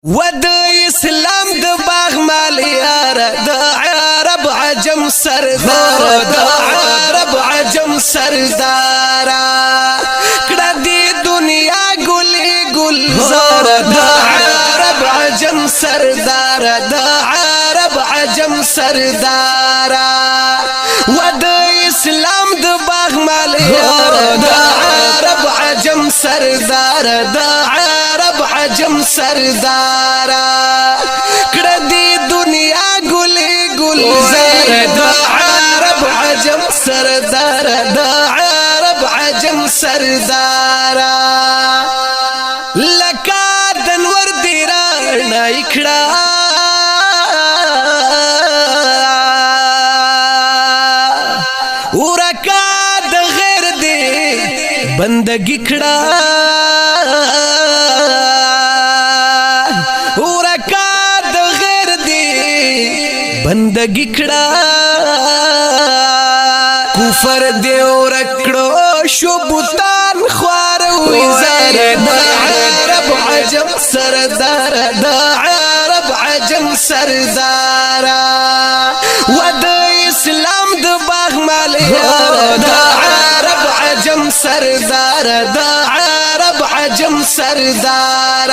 ود اسلام د باغ مالیار د عرب عجم سردار د عرب عجم سردار کړه دی دنیا ګل گلزار د عرب عجم سردار د عرب عجم سردار ود اسلام د باغ مالیار د عرب عجم سردار د عرب عجم سردارا کړه دی دنیا ګل گلزار د عرب عجم سردار د عرب عجم سردارا لکه د نور دی رڼا کړه ورکا د غیر دی بندگی کړه بندگی کړه کفر دی ورکړو شو بوتان خوار وې زار د عرب عجم سردار د عرب عجم سردار ود اسلام د باغ مالیار د عرب عجم سردار د عرب عجم سردار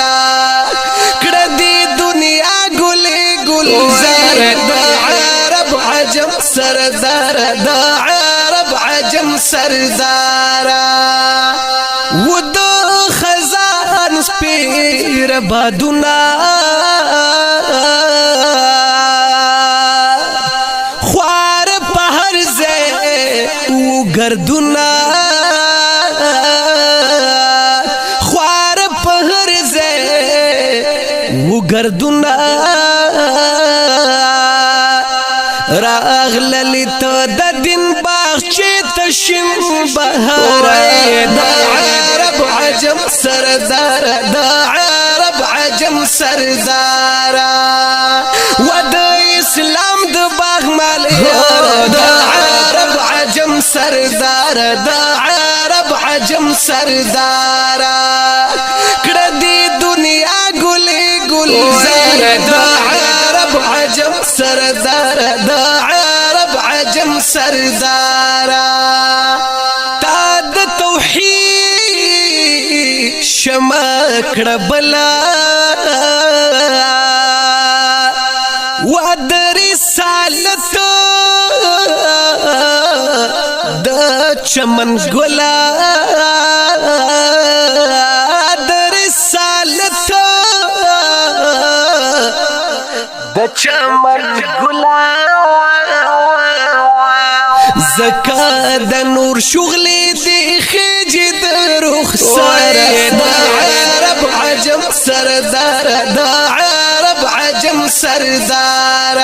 کړه دی دنیا ګل گلزار د عرب عجم سردار د عرب عجم سردار ود خزان سپیر بادونا خوار په هر ځای او گردونا خوار په هر ځای او گردونا راغللی ته د دین باغ چې تشم بهار د عرب عجم سردار د عرب عجم سردار ود اسلام د باغ مالیار د عرب عجم سردار د عرب عجم سردار کړه دی دنیا ګل گلزار د عرب عجم سردار د عرب عجم سردار تا د توحید شمع کړه بلا و د رسالت د چمن ګلا د رسالت د چمن ګلا زکا د نور شغلې دی خېجې د رخسار د عرب عجم سردار د عرب عجم سردار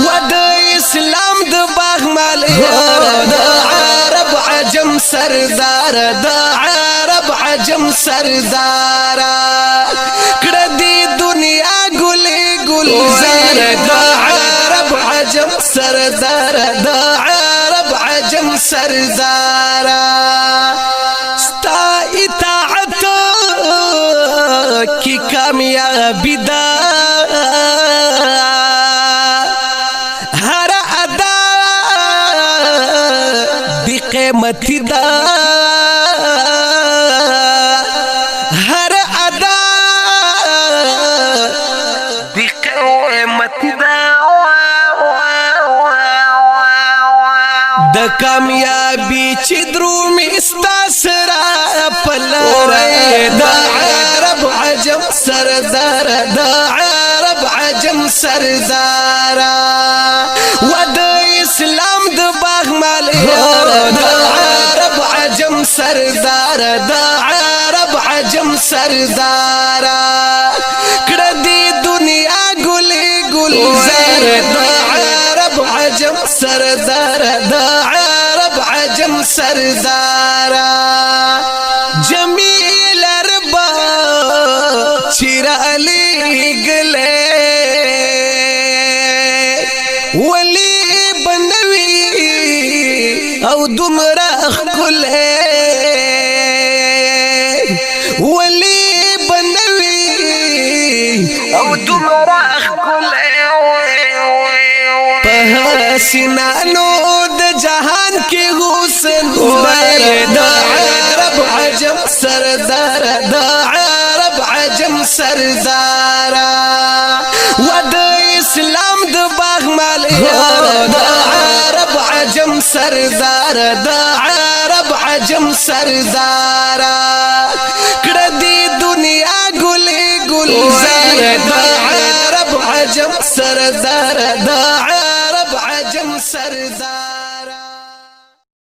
ود اسلام د باغ مالیار د عرب عجم سردار د عرب عجم سردار کړه دی دنیا ګل گلزار د عرب عجم سردار د عرب عجم سردار ستا اطاعت کی کامیابی دا هر ادا دی قیمتی دا هر ادا دی قیمتی دا د کامیابی چې دروم استاسرا پلار د عرب عجم سردار د عرب عجم سردار ود اسلام د باغ مالیار د عرب عجم سردار د عرب عجم سردار کړه دی دنیا ګل گلزار د عرب عجم سردار د عرب عجم سردار جمیل ربا چیر علی گلے ولی بنوی او دمرخ کلے ولی بنوی او دومره ښکلی په حسینانو د جهان کې حسن د عرب عجم سردار د عرب عجم سردار و د اسلام د باغ مالیار د عرب عجم سردار د عرب عجم سردار کړه دی دنیا ګلې ګلزار د عرب عجم سردار د عرب عجم سردار